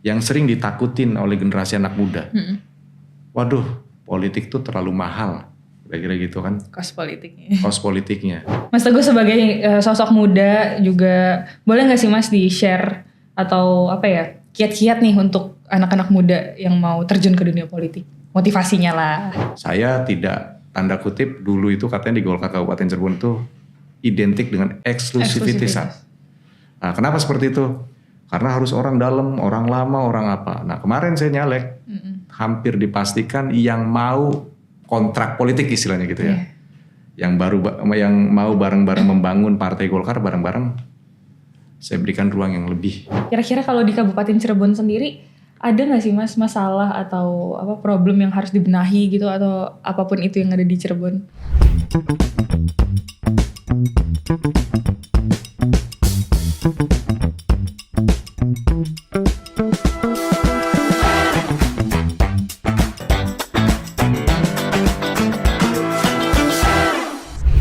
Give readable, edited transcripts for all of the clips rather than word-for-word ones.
yang sering ditakutin oleh generasi anak muda. Waduh, politik tuh terlalu mahal. Kira-kira gitu kan. Kos politiknya. Mas Teguh sebagai sosok muda juga boleh gak sih Mas di-share atau apa ya, kiat-kiat nih untuk anak-anak muda yang mau terjun ke dunia politik? Motivasinya lah. Saya tidak, tanda kutip, dulu itu katanya di Golkar Kabupaten Cirebon itu identik dengan eksklusivitas. Nah, kenapa seperti itu? Karena harus orang dalam, orang lama, orang apa. Nah, kemarin saya nyalek, hampir dipastikan yang mau kontrak politik istilahnya gitu ya. Yang mau bareng-bareng membangun Partai Golkar bareng-bareng, saya berikan ruang yang lebih. Kira-kira kalau di Kabupaten Cirebon sendiri ada nggak sih Mas masalah atau apa problem yang harus dibenahi gitu atau apapun itu yang ada di Cirebon?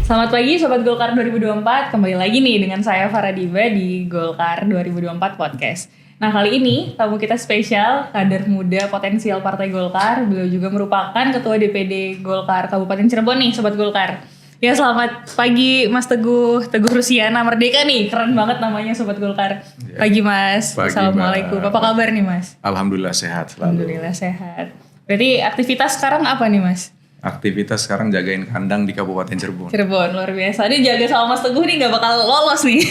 Selamat pagi Sobat Golkar 2024, kembali lagi nih dengan saya Farah Diba di Golkar 2024 Podcast. Nah kali ini tamu kita spesial, kader muda potensial Partai Golkar, beliau juga merupakan Ketua DPD Golkar Kabupaten Cirebon nih Sobat Golkar. Ya selamat pagi Mas Teguh Rusiana Merdeka nih, keren banget namanya Sobat Golkar. Pagi Mas, pagi, Assalamualaikum, apa kabar nih Mas? Alhamdulillah sehat selalu. Alhamdulillah sehat. Berarti aktivitas sekarang apa nih Mas? Aktivitas sekarang jagain kandang di Kabupaten Cirebon. Cirebon, luar biasa. Ini jaga sama Mas Teguh nih gak bakal lolos nih.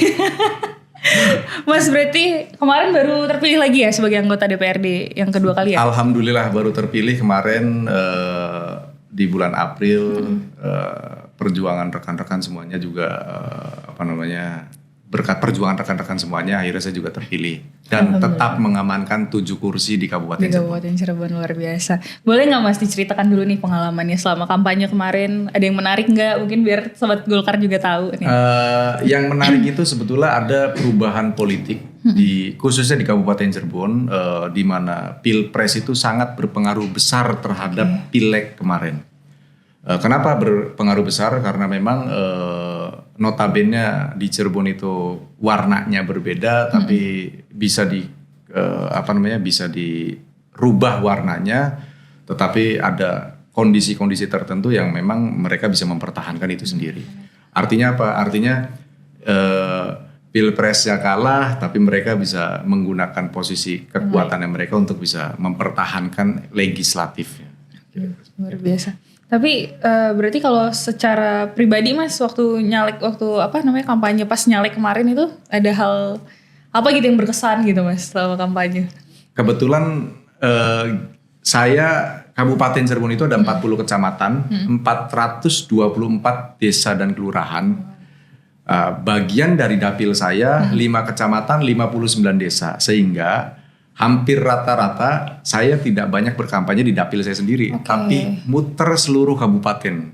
Mas berarti kemarin baru terpilih lagi ya sebagai anggota DPRD yang kedua kali ya? Alhamdulillah baru terpilih kemarin di bulan April. Perjuangan rekan-rekan semuanya juga berkat perjuangan rekan-rekan semuanya akhirnya saya juga terpilih dan tetap mengamankan 7 kursi di Kabupaten Cirebon. Kabupaten Cirebon luar biasa. Boleh nggak Mas diceritakan dulu nih pengalamannya selama kampanye kemarin? Ada yang menarik nggak? Mungkin biar Sobat Golkar juga tahu nih. Yang menarik itu sebetulnya ada perubahan politik khususnya di Kabupaten Cirebon, di mana Pilpres itu sangat berpengaruh besar terhadap Pileg kemarin. Kenapa berpengaruh besar? Karena memang notabene di Cirebon itu warnanya berbeda, tapi bisa bisa dirubah warnanya, tetapi ada kondisi-kondisi tertentu yang memang mereka bisa mempertahankan itu sendiri. Artinya apa? Artinya Pilpresnya kalah, tapi mereka bisa menggunakan posisi kekuatannya mereka untuk bisa mempertahankan legislatifnya. Luar biasa. Tapi berarti kalau secara pribadi Mas waktu kampanye pas nyalek kemarin itu ada hal apa gitu yang berkesan gitu Mas selama kampanye? Kebetulan saya Kabupaten Cirebon itu ada 40 kecamatan, 424 desa dan kelurahan. Bagian dari dapil saya 5 kecamatan, 59 desa, sehingga hampir rata-rata saya tidak banyak berkampanye di dapil saya sendiri, tapi muter seluruh kabupaten.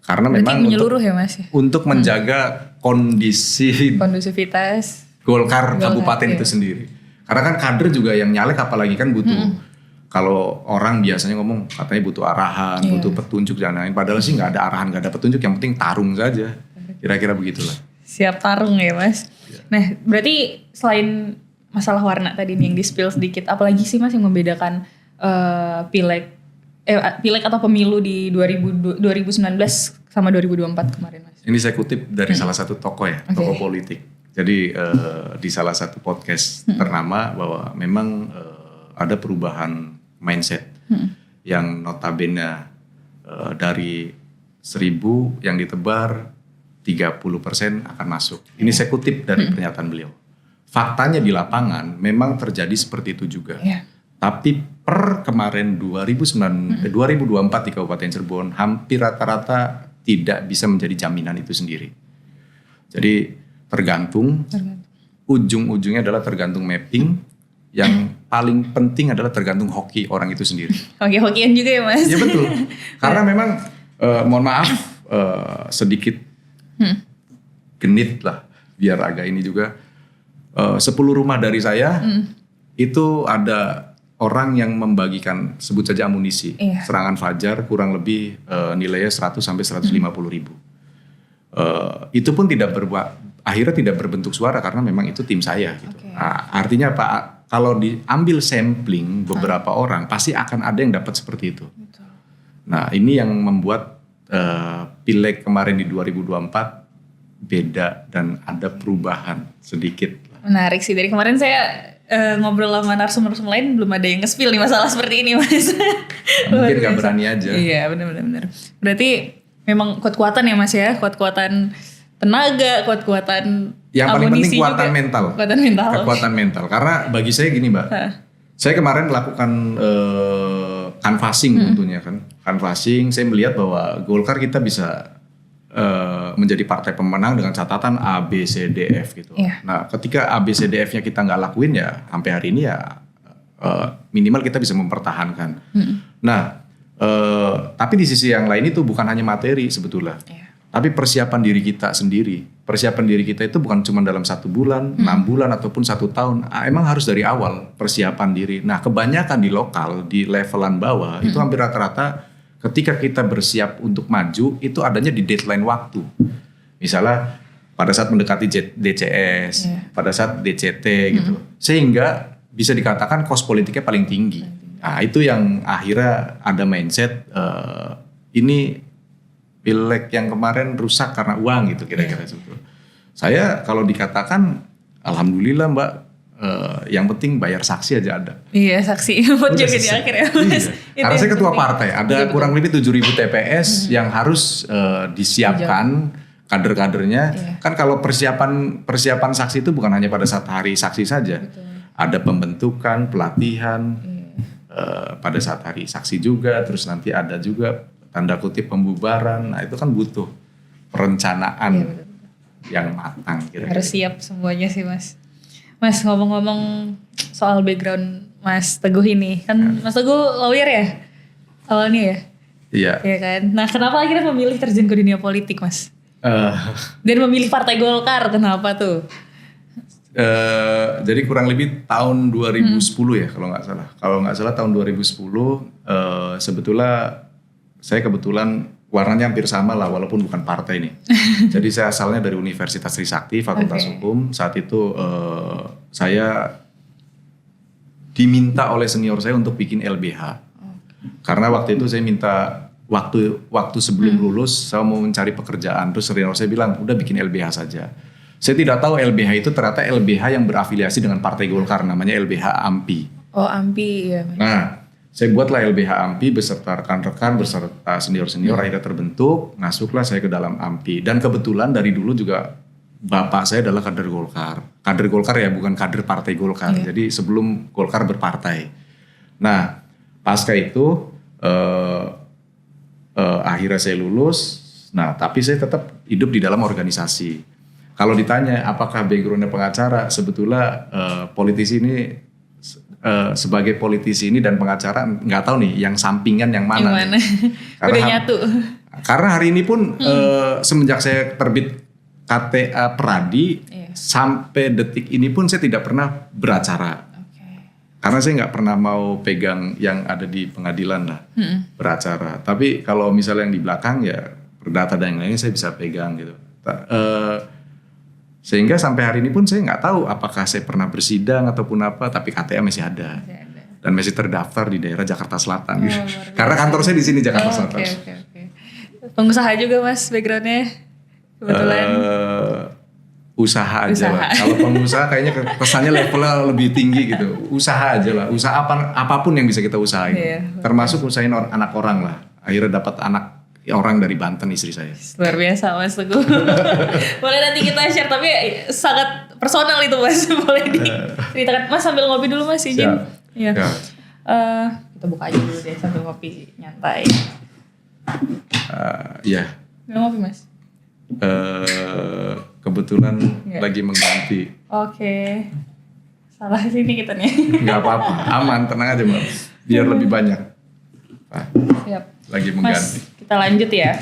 Karena berarti memang menyeluruh ya Mas? Untuk menjaga kondusivitas Golkar kabupaten itu sendiri. Karena kan kader juga yang nyalek apalagi kan butuh. Kalau orang biasanya ngomong katanya butuh arahan, butuh petunjuk dan lain-lain. Padahal sih nggak ada arahan, nggak ada petunjuk. Yang penting tarung saja. Kira-kira begitulah. Siap tarung ya Mas. Nah berarti selain masalah warna tadi nih yang di-spill sedikit, apalagi sih Mas yang membedakan pileg atau pemilu di 2019 sama 2024 kemarin Mas? Ini saya kutip dari salah satu tokoh tokoh politik. Jadi di salah satu podcast ternama bahwa memang ada perubahan mindset yang notabene dari 1.000 yang ditebar 30% akan masuk. Ini saya kutip dari pernyataan beliau. Faktanya di lapangan memang terjadi seperti itu juga. Tapi per kemarin 2024 di Kabupaten Cirebon hampir rata-rata tidak bisa menjadi jaminan itu sendiri. Jadi tergantung. Ujung-ujungnya adalah tergantung mapping. Yang paling penting adalah tergantung hoki orang itu sendiri. Hoki-hokian juga ya Mas? Ya betul. Karena memang mohon maaf sedikit genit lah biar agak ini juga. 10 rumah dari saya itu ada orang yang membagikan sebut saja amunisi serangan fajar kurang lebih nilainya 100 sampai 150 ribu. Itu pun akhirnya tidak berbentuk suara karena memang itu tim saya gitu. Nah, artinya apa? kalau diambil sampling beberapa orang pasti akan ada yang dapat seperti itu. Betul. Nah ini yang membuat pileg kemarin di 2024 beda dan ada perubahan sedikit. Menarik sih, dari kemarin saya ngobrol sama narasumber lain belum ada yang nge-spill nih masalah seperti ini Mas. Mungkin gak berani aja. Iya benar. Berarti memang kuat-kuatan ya Mas ya, kuat-kuatan tenaga, kuat-kuatan yang paling penting kuatan mental. Kekuatan mental. Karena bagi saya gini Mbak, saya kemarin melakukan canvassing tentunya kan. Canvassing, saya melihat bahwa Golkar kita bisa menjadi partai pemenang dengan catatan A, B, C, D, F gitu. Yeah. Nah ketika A, B, C, D, F-nya kita nggak lakuin ya sampai hari ini ya minimal kita bisa mempertahankan. Nah tapi di sisi yang lain itu bukan hanya materi sebetulnya. Yeah. Tapi persiapan diri kita sendiri. Persiapan diri kita itu bukan cuma dalam 1 bulan, 6 bulan ataupun 1 tahun. Emang harus dari awal persiapan diri. Nah kebanyakan di lokal, di levelan bawah itu hampir rata-rata ketika kita bersiap untuk maju itu adanya di deadline waktu. Misalnya pada saat mendekati DCS, pada saat DCT gitu. Sehingga bisa dikatakan cost politiknya paling tinggi. Nah itu yang akhirnya ada mindset ini pileg yang kemarin rusak karena uang gitu kira-kira sebetulnya. Saya kalau dikatakan alhamdulillah Mbak, yang penting bayar saksi aja ada. Iya saksi buat joget di akhir ya Mas. Iya. Karena saya ketua partai, ada kurang lebih 7.000 TPS yang harus disiapkan kader-kadernya. Kan kalau persiapan saksi itu bukan hanya pada saat hari saksi saja. Betul. Ada pembentukan, pelatihan, pada saat hari saksi juga, terus nanti ada juga tanda kutip pembubaran. Nah itu kan butuh perencanaan yang matang. Kira-kira. Harus siap semuanya sih Mas. Mas ngomong-ngomong soal background Mas Teguh ini, kan Mas Teguh lawyer ya awalnya ya? Iya. Iya kan. Nah kenapa akhirnya memilih terjun ke dunia politik Mas? Dan memilih Partai Golkar, kenapa tuh? Jadi kurang lebih tahun 2010 ya kalau nggak salah. Kalau nggak salah tahun 2010 sebetulnya saya kebetulan warnanya hampir sama lah walaupun bukan partai nih. Jadi saya asalnya dari Universitas Trisakti, Fakultas Hukum. Saat itu saya diminta oleh senior saya untuk bikin LBH. Karena waktu itu saya minta waktu sebelum lulus saya mau mencari pekerjaan. Terus senior saya bilang udah bikin LBH saja. Saya tidak tahu LBH itu ternyata LBH yang berafiliasi dengan Partai Golkar, namanya LBH AMPI. Oh AMPI ya. Nah saya buatlah LBH AMPI beserta rekan-rekan, beserta senior-senior akhirnya terbentuk, masuklah saya ke dalam AMPI. Dan kebetulan dari dulu juga bapak saya adalah kader Golkar. Kader Golkar ya, bukan kader Partai Golkar. Jadi sebelum Golkar berpartai. Nah, pasca itu akhirnya saya lulus. Nah, tapi saya tetap hidup di dalam organisasi. Kalau ditanya apakah backgroundnya pengacara, sebetulnya politisi ini sebagai politisi ini dan pengacara nggak tahu nih yang sampingan yang mana. Udah nyatu. Karena hari ini pun semenjak saya terbit KTA Pradi sampai detik ini pun saya tidak pernah beracara. Karena saya nggak pernah mau pegang yang ada di pengadilan lah beracara. Tapi kalau misalnya yang di belakang ya perdata dan yang lainnya saya bisa pegang gitu. Sehingga sampai hari ini pun saya nggak tahu apakah saya pernah bersidang ataupun apa, tapi KTA masih ada. Dan masih terdaftar di daerah Jakarta Selatan. Gitu. Karena kantor saya di sini Jakarta Selatan. Okay. Pengusaha juga Mas backgroundnya kebetulan. Usaha aja lah. Kalau pengusaha kayaknya kesannya levelnya lebih tinggi gitu. Usaha aja lah. Usaha apapun yang bisa kita usahain. Termasuk usahain anak orang lah. Akhirnya dapat anak orang dari Banten, istri saya. Luar biasa Mas Teguh. Boleh nanti kita share, tapi sangat personal itu Mas. Boleh diceritakan. Mas sambil ngopi dulu Mas, izin. Iya. Kita buka aja dulu deh sambil ngopi nyantai. Iya. Gak ngopi Mas? Kebetulan lagi mengganti. Oke. Salah sini kita nih. Gak apa-apa, aman, tenang aja Mbak. Biar lebih banyak. Siap. Lagi mengganti. Mas, kita lanjut ya.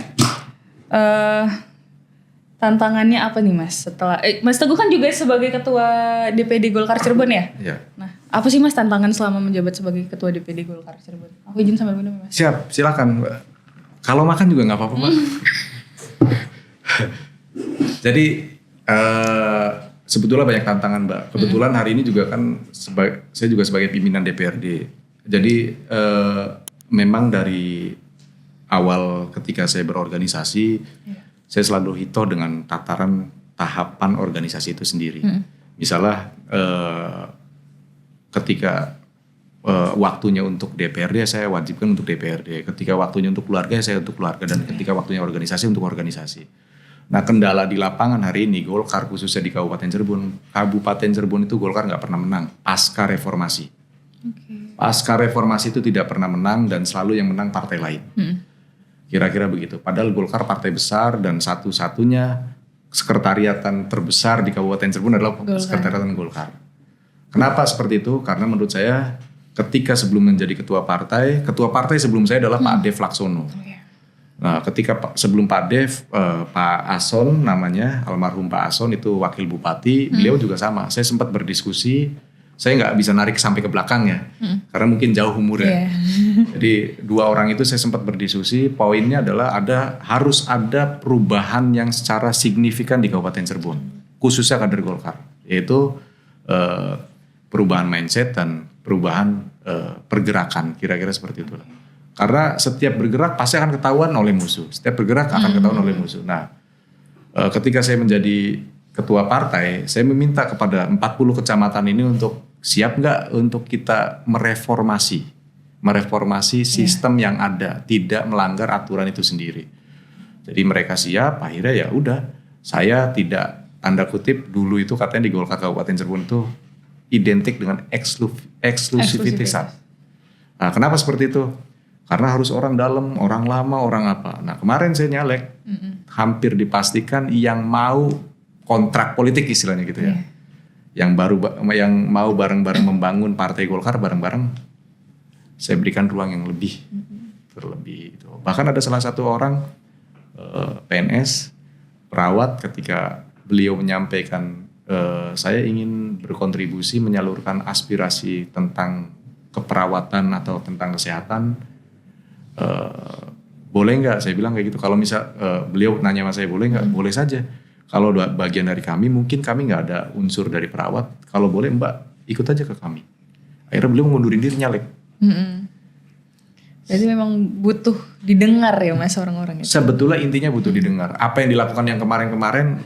Tantangannya apa nih Mas setelah Mas Teguh kan juga sebagai ketua DPD Golkar Cirebon ya? Iya. Nah, apa sih Mas tantangan selama menjabat sebagai ketua DPD Golkar Cirebon? Aku izin sambil minum Mas. Siap, silakan Mbak. Kalau makan juga nggak apa-apa Mbak. Jadi sebetulnya banyak tantangan Mbak. Kebetulan hari ini juga kan saya juga sebagai pimpinan DPRD. Jadi memang dari awal ketika saya berorganisasi, saya selalu hitoh dengan tataran tahapan organisasi itu sendiri. Misalnya ketika waktunya untuk DPRD saya wajibkan untuk DPRD. Ketika waktunya untuk keluarga saya untuk keluarga, dan ketika waktunya organisasi untuk organisasi. Nah, kendala di lapangan hari ini Golkar khususnya di Kabupaten Cirebon itu Golkar nggak pernah menang pasca reformasi. Pasca reformasi itu tidak pernah menang dan selalu yang menang partai lain. Kira-kira begitu. Padahal Golkar partai besar dan satu-satunya sekretariatan terbesar di Kabupaten Cirebon adalah sekretariatan Golkar. Kenapa seperti itu? Karena menurut saya ketika sebelum menjadi ketua partai sebelum saya adalah Pak Dev Laksono. Nah, ketika sebelum Pak Dev, Pak Ason namanya, almarhum Pak Ason itu wakil bupati, beliau juga sama. Saya sempat berdiskusi, saya nggak bisa narik sampai ke belakangnya, karena mungkin jauh umurnya. Jadi dua orang itu saya sempat berdiskusi, poinnya adalah harus ada perubahan yang secara signifikan di Kabupaten Cirebon, khususnya kader Golkar, yaitu perubahan mindset dan perubahan pergerakan, kira-kira seperti itu. Karena setiap bergerak pasti akan ketahuan oleh musuh. Setiap bergerak akan ketahuan oleh musuh. Nah, ketika saya menjadi ketua partai, saya meminta kepada 40 kecamatan ini untuk siap nggak untuk kita mereformasi sistem yang ada, tidak melanggar aturan itu sendiri. Jadi mereka siap, akhirnya ya udah, saya tidak, tanda kutip, dulu itu katanya di Golkar Kabupaten Cirebon itu identik dengan eksklusivitas. Nah, kenapa seperti itu? Karena harus orang dalam, orang lama, orang apa. Nah, kemarin saya nyalek, hampir dipastikan yang mau kontrak politik istilahnya gitu ya. Yang mau bareng-bareng membangun partai Golkar bareng-bareng, saya berikan ruang yang terlebih itu. Bahkan ada salah satu orang PNS, perawat, ketika beliau menyampaikan saya ingin berkontribusi menyalurkan aspirasi tentang keperawatan atau tentang kesehatan, boleh nggak? Saya bilang kayak gitu. Kalau misal beliau nanya sama saya boleh nggak? Boleh saja. Kalau bagian dari kami, mungkin kami nggak ada unsur dari perawat. Kalau boleh Mbak ikut aja ke kami. Akhirnya beliau ngundurin diri, nyalek. Jadi memang butuh didengar ya Mas orang-orang itu. Sebetulnya intinya butuh didengar. Apa yang dilakukan yang kemarin-kemarin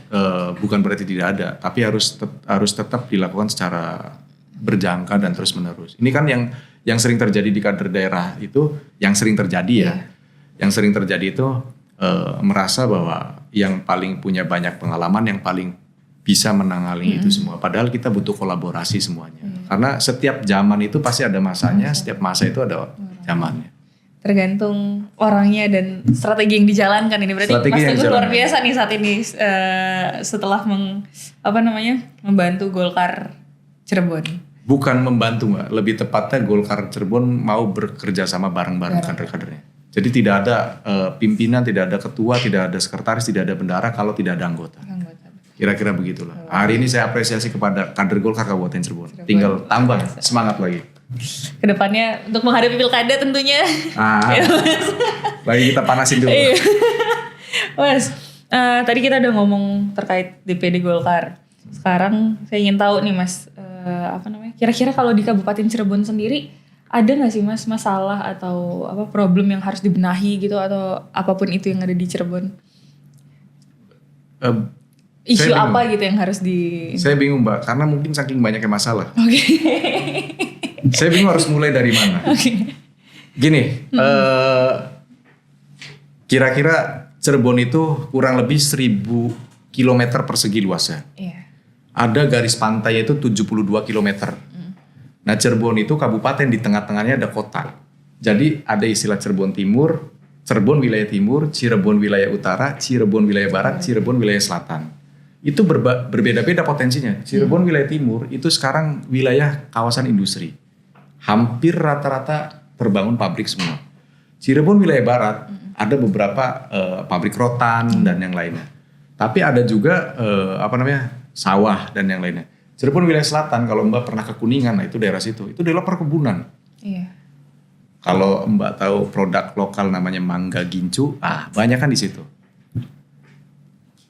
bukan berarti tidak ada, tapi harus tetap dilakukan secara berjangka dan terus menerus. Ini kan yang sering terjadi di kader daerah itu, yang sering terjadi ya. Yang sering terjadi itu merasa bahwa yang paling punya banyak pengalaman, yang paling bisa menangani itu semua. Padahal kita butuh kolaborasi semuanya. Karena setiap zaman itu pasti ada masanya, setiap masa itu ada zamannya. Tergantung orangnya dan strategi yang dijalankan ini. Berarti Mas Teguh luar biasa nih saat ini setelah membantu Golkar Cirebon. Bukan membantu Mbak, lebih tepatnya Golkar Cirebon mau bekerja sama bareng-bareng kader-kadernya. Jadi tidak ada pimpinan, tidak ada ketua, tidak ada sekretaris, tidak ada bendahara kalau tidak ada anggota. Kira-kira begitulah. Hari ini saya apresiasi kepada kader Golkar Kabupaten Cirebon. Tinggal tambah semangat lagi. Kedepannya untuk menghadapi pilkada tentunya. Lagi kita panasin dulu. Mas, tadi kita udah ngomong terkait DPD Golkar. Sekarang saya ingin tahu nih Mas, kira-kira kalau di Kabupaten Cirebon sendiri ada nggak sih Mas masalah atau problem yang harus dibenahi gitu, atau apapun itu yang ada di Cirebon? Isu apa gitu yang harus Saya bingung Mbak, karena mungkin saking banyaknya masalah. Saya bingung harus mulai dari mana. Gini, kira-kira Cirebon itu kurang lebih 1000 km persegi luasnya. Ada garis pantai itu 72 km. Nah, Cirebon itu kabupaten, di tengah-tengahnya ada kota. Jadi ada istilah Cirebon Timur, Cirebon wilayah timur, Cirebon wilayah utara, Cirebon wilayah barat, Cirebon wilayah selatan. Itu berbeda-beda potensinya. Cirebon wilayah timur itu sekarang wilayah kawasan industri. Hampir rata-rata terbangun pabrik semua. Cirebon wilayah barat ada beberapa pabrik rotan dan yang lainnya. Tapi ada juga sawah dan yang lainnya. Cirebon wilayah selatan, kalau Mbak pernah ke Kuningan, nah itu daerah situ. Itu daerah perkebunan. Iya. Kalau Mbak tahu produk lokal namanya mangga gincu, banyak kan di situ.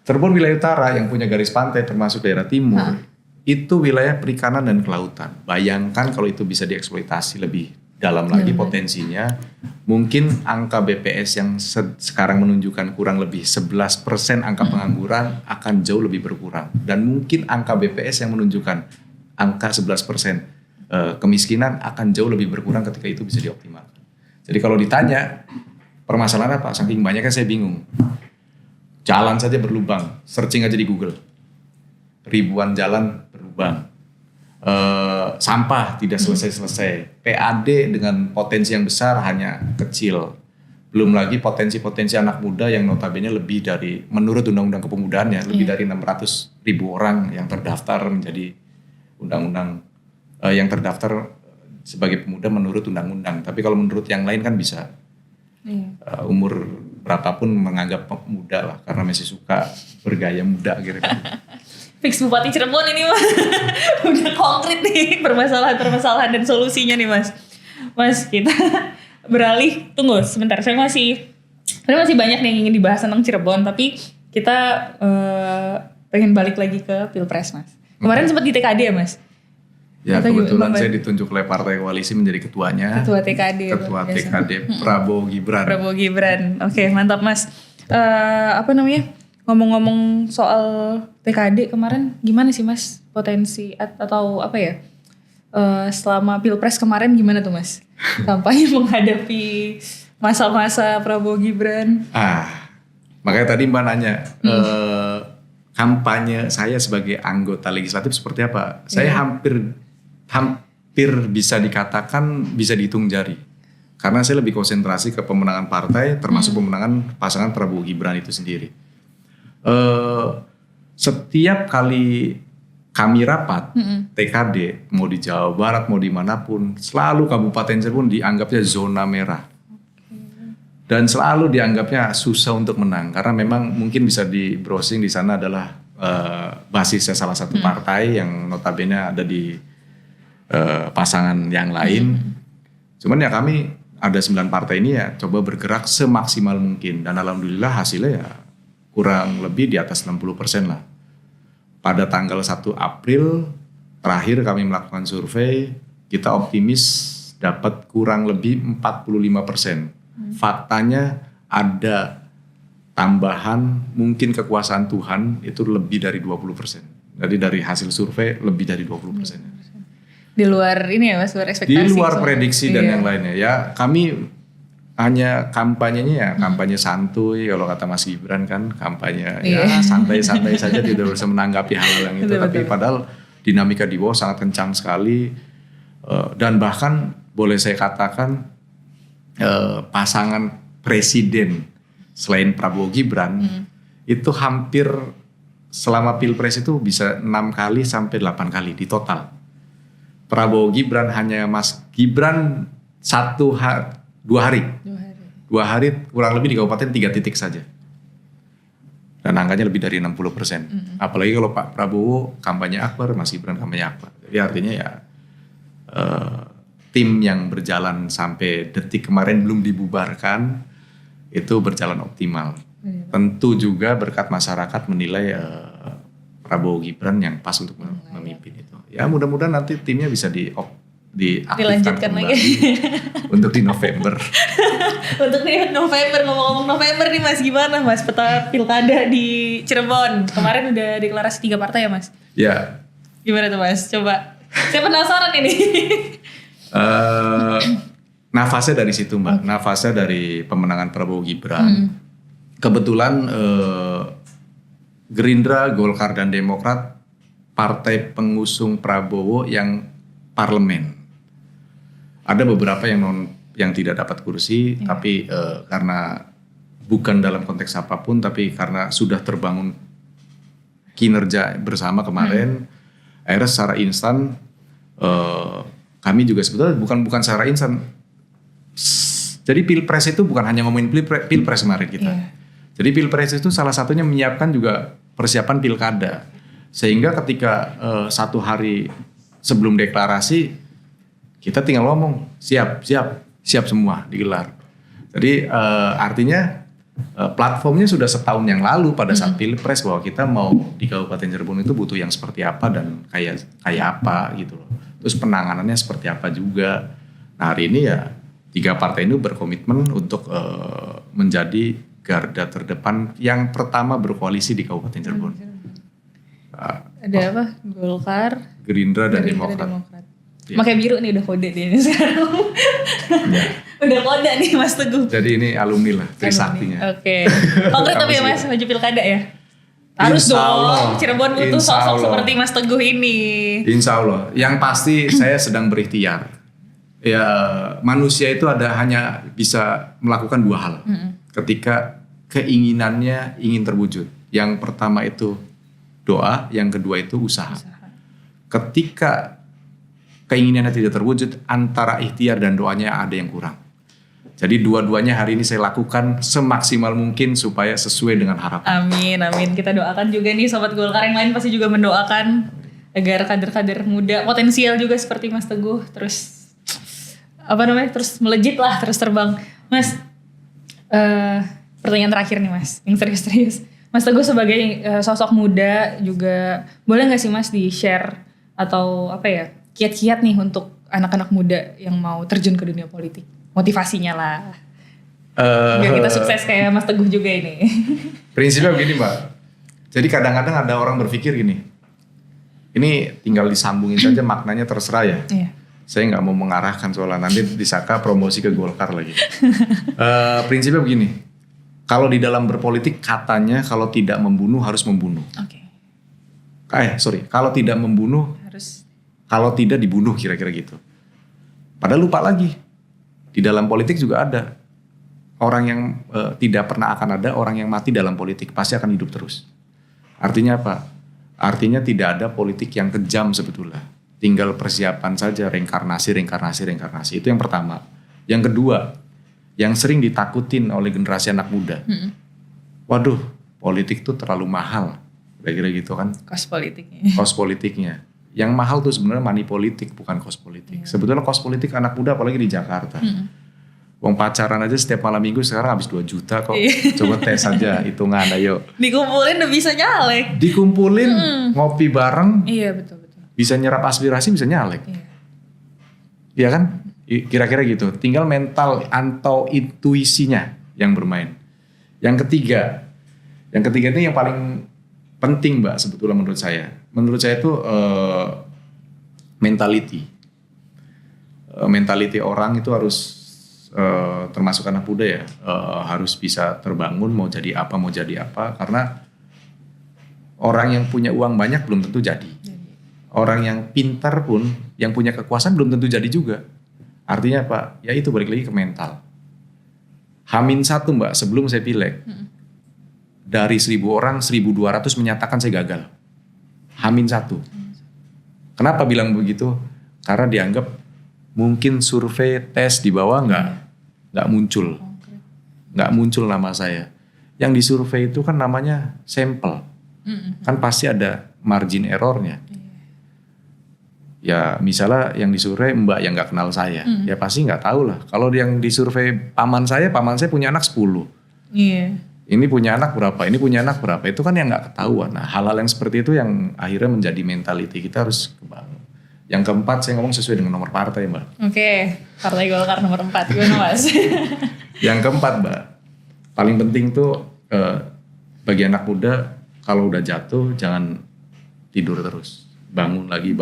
Cirebon wilayah utara yang punya garis pantai termasuk daerah timur, itu wilayah perikanan dan kelautan. Bayangkan kalau itu bisa dieksploitasi lebih dalam lagi potensinya, mungkin angka BPS yang sekarang menunjukkan kurang lebih 11% angka pengangguran akan jauh lebih berkurang. Dan mungkin angka BPS yang menunjukkan angka 11% kemiskinan akan jauh lebih berkurang ketika itu bisa dioptimalkan. Jadi kalau ditanya permasalahan apa, saking banyaknya saya bingung. Jalan saja berlubang, searching aja di Google. Ribuan jalan berlubang. Sampah tidak selesai-selesai. PAD dengan potensi yang besar hanya kecil. Belum lagi potensi-potensi anak muda yang notabene lebih dari, menurut Undang-Undang Kepemudaan ya, lebih dari 600.000 orang yang terdaftar menjadi undang-undang, yang terdaftar sebagai pemuda menurut undang-undang. Tapi kalau menurut yang lain kan bisa umur berapapun menganggap muda lah, karena masih suka bergaya muda gitu kan. Fix Bupati Cirebon ini Mas. Udah konkret nih permasalahan dan solusinya nih Mas. Mas, kita beralih, tunggu sebentar, saya masih banyak nih yang ingin dibahas tentang Cirebon, tapi kita pengen balik lagi ke Pilpres Mas. Kemarin sempat di TKD ya Mas? Ya kebetulan saya ditunjuk oleh partai koalisi menjadi ketuanya. Ketua TKD. Ketua TKD Prabowo Gibran. Oke, mantap Mas. Ngomong-ngomong soal TKD kemarin, gimana sih Mas potensi atau apa ya? Selama Pilpres kemarin gimana tuh Mas? Kampanye menghadapi masa-masa Prabowo Gibran. Makanya tadi Mbak nanya, kampanye saya sebagai anggota legislatif seperti apa? Saya hampir bisa dikatakan bisa dihitung jari. Karena saya lebih konsentrasi ke pemenangan partai, termasuk pemenangan pasangan Prabowo Gibran itu sendiri. Setiap kali kami rapat TKD, mau di Jawa Barat, mau dimanapun, selalu Kabupaten Cirebon dianggapnya zona merah. Dan selalu dianggapnya susah untuk menang, karena memang mungkin bisa di browsing di sana adalah basisnya salah satu partai yang notabene ada di pasangan yang lain. Cuman ya kami ada 9 partai ini ya coba bergerak semaksimal mungkin, dan alhamdulillah hasilnya ya kurang lebih di atas 60% lah. Pada tanggal 1 April terakhir kami melakukan survei, kita optimis dapat kurang lebih 45%. Faktanya ada tambahan, mungkin kekuasaan Tuhan itu lebih dari 20%. Jadi dari hasil survei lebih dari 20%. Di luar ini ya Mas, luar ekspektasi. Di luar prediksi dan yang lainnya. Ya kami hanya kampanyenya ya kampanye santuy, kalau kata Mas Gibran kan kampanye ya santai-santai saja, tidak bisa menanggapi hal-hal yang itu. Tapi padahal dinamika di bawah sangat kencang sekali, dan bahkan boleh saya katakan pasangan presiden selain Prabowo Gibran itu hampir selama Pilpres itu bisa 6 kali sampai 8 kali di total. Prabowo Gibran hanya Mas Gibran 2 hari kurang lebih di kabupaten 3 titik saja. Dan angkanya lebih dari 60%. Apalagi kalau Pak Prabowo kampanye akbar, Mas Gibran kampanye akbar. Jadi artinya ya tim yang berjalan sampai detik kemarin belum dibubarkan itu berjalan optimal. Tentu juga berkat masyarakat menilai Prabowo Gibran yang pas untuk memimpin itu. Ya mudah-mudahan nanti timnya bisa diaktifkan kembali lagi. Untuk di November. Untuk di November, ngomong-ngomong November nih Mas, gimana Mas peta pilkada di Cirebon? Kemarin udah deklarasi 3 partai ya Mas? Ya. Gimana tuh Mas? Coba. Saya penasaran ini. Nafasnya dari situ Mbak. Nafasnya dari pemenangan Prabowo Gibran. Kebetulan Gerindra, Golkar dan Demokrat partai pengusung Prabowo yang parlemen. Ada beberapa yang tidak dapat kursi, tapi karena bukan dalam konteks apapun, tapi karena sudah terbangun kinerja bersama kemarin, akhirnya secara instan kami juga sebetulnya bukan secara instan. Jadi Pilpres itu bukan hanya ngomongin Pilpres kemarin kita. Jadi Pilpres itu salah satunya menyiapkan juga persiapan pilkada. Sehingga ketika 1 hari sebelum deklarasi, kita tinggal ngomong siap semua digelar. Jadi artinya platformnya sudah setahun yang lalu pada saat Pilpres bahwa kita mau di Kabupaten Cirebon itu butuh yang seperti apa dan kayak apa gitu loh. Terus penanganannya seperti apa juga. Nah hari ini ya 3 partai ini berkomitmen untuk menjadi garda terdepan yang pertama berkoalisi di Kabupaten Cirebon. Ada apa? Golkar, Gerindra dan Demokrat. Ya. Makanya biru nih udah kode dia ini sekarang. Ya. Udah kode nih Mas Teguh. Jadi ini alumni lah, Trisaktinya. Oke. Konkret tapi ya Mas, maju pilkada ya? Harus dong, Cirebon butuh sosok seperti Mas Teguh ini. Insya Allah. Yang pasti saya sedang berikhtiar. Ya manusia itu hanya bisa melakukan 2 hal. Ketika keinginannya ingin terwujud. Yang pertama itu doa, yang kedua itu usaha. Ketika keinginannya tidak terwujud, antara ikhtiar dan doanya ada yang kurang. Jadi dua-duanya hari ini saya lakukan semaksimal mungkin supaya sesuai dengan harapan. Amin, amin. Kita doakan juga nih Sobat Golkar yang lain pasti juga mendoakan agar kader-kader muda potensial juga seperti Mas Teguh terus terus melejit lah, terus terbang. Mas, pertanyaan terakhir nih Mas, yang serius-serius. Mas Teguh sebagai sosok muda juga boleh nggak sih Mas di-share atau kiat-kiat nih untuk anak-anak muda yang mau terjun ke dunia politik? Motivasinya lah. Biar kita sukses kayak Mas Teguh juga ini. Prinsipnya begini Mbak. Jadi kadang-kadang ada orang berpikir gini. Ini tinggal disambungin saja maknanya terserah ya. Iya. Saya nggak mau mengarahkan soalnya nanti disangka promosi ke Golkar lagi. Prinsipnya begini. Kalau di dalam berpolitik katanya kalau tidak membunuh harus membunuh. Oke. Kalau tidak membunuh harus. Kalau tidak dibunuh kira-kira gitu. Padahal lupa lagi. Di dalam politik juga ada orang yang tidak pernah akan ada orang yang mati dalam politik pasti akan hidup terus. Artinya apa? Artinya tidak ada politik yang kejam sebetulnya. Tinggal persiapan saja reinkarnasi. Itu yang pertama. Yang kedua, yang sering ditakutin oleh generasi anak muda. Waduh, politik tuh terlalu mahal. Kira-kira gitu kan? Kos politiknya. Yang mahal tuh sebenarnya money politik, bukan kos politik. Sebetulnya kos politik anak muda apalagi di Jakarta. Wong pacaran aja setiap malam minggu sekarang habis 2 juta kok. Coba tes aja hitungan ayo. Dikumpulin udah bisa nyalek. Dikumpulin ngopi bareng. Iya betul. Bisa nyerap aspirasi, bisa nyalek. Iya kan? Kira-kira gitu. Tinggal mental atau intuisinya yang bermain. Yang ketiga itu yang paling penting Mbak sebetulnya menurut saya. Menurut saya itu mentality. Mentality orang itu harus termasuk anak muda ya harus bisa terbangun mau jadi apa karena orang yang punya uang banyak belum tentu jadi. Orang yang pintar pun yang punya kekuasaan belum tentu jadi juga. Artinya apa? Ya itu balik lagi ke mental. H-1 Mbak sebelum saya pileg. Dari 1.000 orang 1.200 menyatakan saya gagal. H-1. Kenapa bilang begitu? Karena dianggap mungkin survei tes di bawah nggak muncul. Nggak muncul nama saya. Yang disurvei itu kan namanya sampel. Kan pasti ada margin errornya. Ya misalnya yang disurvei mbak yang gak kenal saya. Ya pasti gak tahu lah. Kalau yang disurvei paman saya punya anak 10. Iya. Ini punya anak berapa, itu kan yang gak ketahuan. Nah hal-hal yang seperti itu yang akhirnya menjadi mentality kita harus kebangun. Yang keempat saya ngomong sesuai dengan nomor partai Mbak. Oke, Partai Golkar nomor 4 gimana Mas? Yang keempat Mbak, paling penting tuh bagi anak muda kalau udah jatuh jangan tidur terus. Bangun lagi.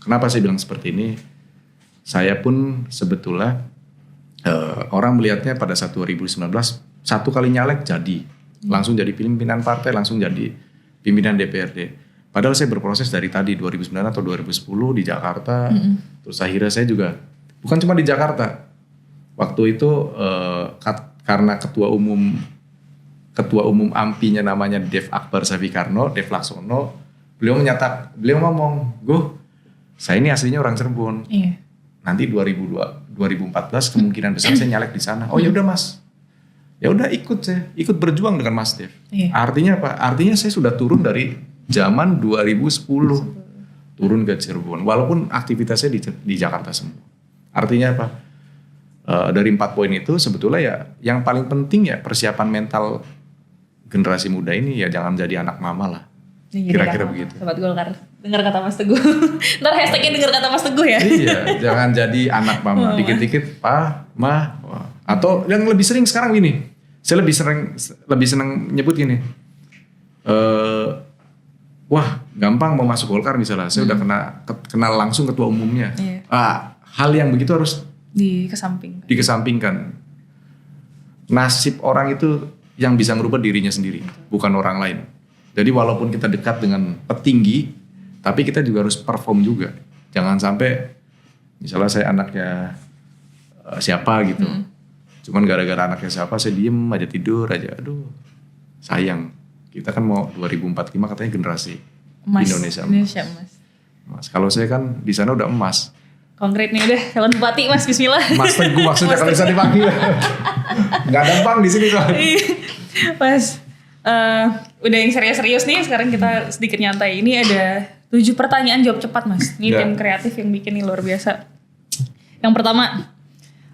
Kenapa saya bilang seperti ini? Saya pun sebetulnya orang melihatnya pada saat 2019 1 kali nyalek jadi. Langsung jadi pimpinan partai, langsung jadi pimpinan DPRD. Padahal saya berproses dari tadi 2009 atau 2010 di Jakarta. Terus akhirnya saya juga, bukan cuma di Jakarta. Waktu itu karena ketua umum AMPI-nya namanya Dev Akbar Savikarno, Dev Laksono. Beliau ngomong, Gue, saya ini aslinya orang Cirebon. Iya. Nanti 2014 kemungkinan besar saya nyalek di sana. Oh ya udah Mas, ya udah ikut berjuang dengan Mas Dev. Iya. Artinya apa? Artinya saya sudah turun dari zaman 2010 turun ke Cirebon. Walaupun aktivitasnya di Jakarta semua. Artinya apa? Dari 4 poin itu sebetulnya ya yang paling penting ya persiapan mental generasi muda ini ya jangan jadi anak mama lah. Kira-kira begitu. Sobat Golkar, dengar kata Mas Teguh. Ntar hashtagnya dengar kata Mas Teguh ya. Iya, jangan jadi anak mama. Dikit-dikit pa, ma, wah. Atau yang lebih sering sekarang gini. Saya lebih senang nyebut gini. Wah, gampang mau masuk Golkar misalnya. Saya udah kenal langsung ketua umumnya. Iya. Hal yang begitu harus dikesampingkan. Nasib orang itu yang bisa merubah dirinya sendiri, bukan orang lain. Jadi walaupun kita dekat dengan petinggi, tapi kita juga harus perform juga. Jangan sampai misalnya saya anaknya siapa gitu. Cuman gara-gara anaknya siapa saya diem aja tidur aja. Aduh, sayang. Kita kan mau 2045 katanya generasi emas, Indonesia emas. Mas, kalau saya kan di sana udah emas. Konkret nih udah calon bupati Mas, bismillah. Mas Teguh maksudnya kalau bisa dipanggil. Nggak gampang di sini kok. Mas, udah yang serius-serius nih, sekarang kita sedikit nyantai. Ini ada 7 pertanyaan jawab cepat Mas. Ini tim kreatif yang bikin nih luar biasa. Yang pertama,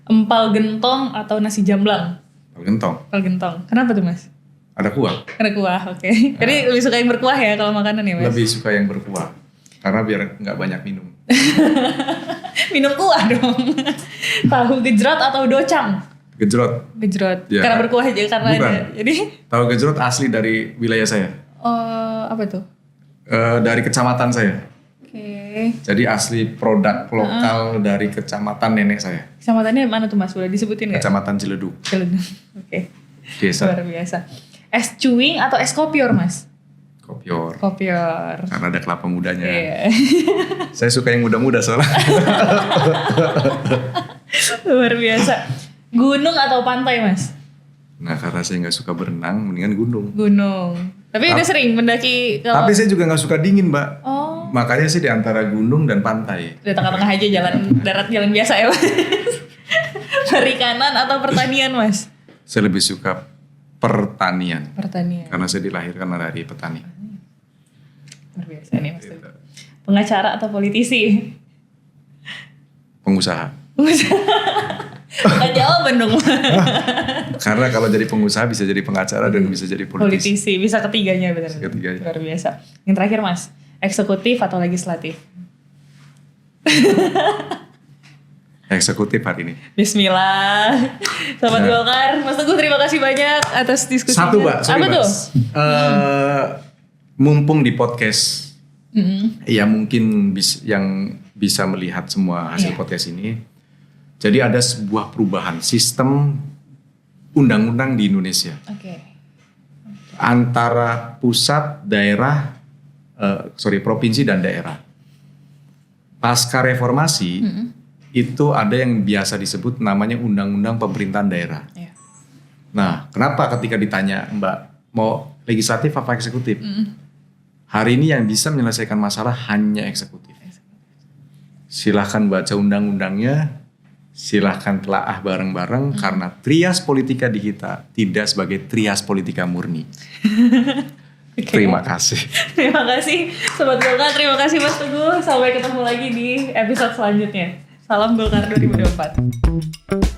empal gentong atau nasi jamblang? Empal gentong. Kenapa tuh Mas? Ada kuah. Ada kuah, oke. Jadi lebih suka yang berkuah ya kalau makanan ya Mas? Lebih suka yang berkuah. Karena biar nggak banyak minum. Minum kuah dong. Tahu gejrot atau docang? Gejrot. Ya. Karena berkuah aja karena bukan. ada. Jadi tahu gejrot asli dari wilayah saya. Apa tuh? Dari kecamatan saya. Oke. Jadi asli produk lokal dari kecamatan nenek saya. Kecamatannya mana tuh Mas? Udah disebutin nggak? Kecamatan Ciledug. Oke. Desa. Luar biasa. Es cuing atau es kopior Mas? Kopior. Karena ada kelapa mudanya. Iya. Saya suka yang muda-muda soalnya. Luar biasa. Gunung atau pantai Mas? Nah karena saya nggak suka berenang, mendingan gunung. Tapi udah sering mendaki Tapi saya juga nggak suka dingin mbak. Oh. Makanya sih di antara gunung dan pantai. Di tengah-tengah aja jalan darat, jalan biasa ya Mas. Perikanan atau pertanian Mas? Saya lebih suka pertanian. Karena saya dilahirkan dari petani. Luar biasa nih Mas. Gitu. Pengacara atau politisi? Pengusaha. Gak jawaban dong. Karena kalau jadi pengusaha bisa jadi pengacara dan bisa jadi politisi. Bisa ketiganya benar. Ketiganya. Luar biasa. Yang terakhir Mas, eksekutif atau legislatif? Eksekutif hari ini. Bismillah. Sobat Golkar, Mas Teguh terima kasih banyak atas diskusinya. Satu Mbak, Apa tuh? Mumpung di podcast, ya mungkin yang bisa melihat semua hasil podcast ini. Jadi ada sebuah perubahan sistem undang-undang di Indonesia. Antara pusat, daerah, provinsi dan daerah. Pasca reformasi, itu ada yang biasa disebut namanya undang-undang pemerintahan daerah. Nah, kenapa ketika ditanya Mbak mau legislatif apa eksekutif? Hari ini yang bisa menyelesaikan masalah hanya eksekutif. Silahkan baca undang-undangnya, silahkan telaah bareng-bareng karena trias politika di kita tidak sebagai trias politika murni. Terima kasih. Terima kasih Sobat Golkar, terima kasih Mas Teguh. Sampai ketemu lagi di episode selanjutnya. Salam Golkar 2024.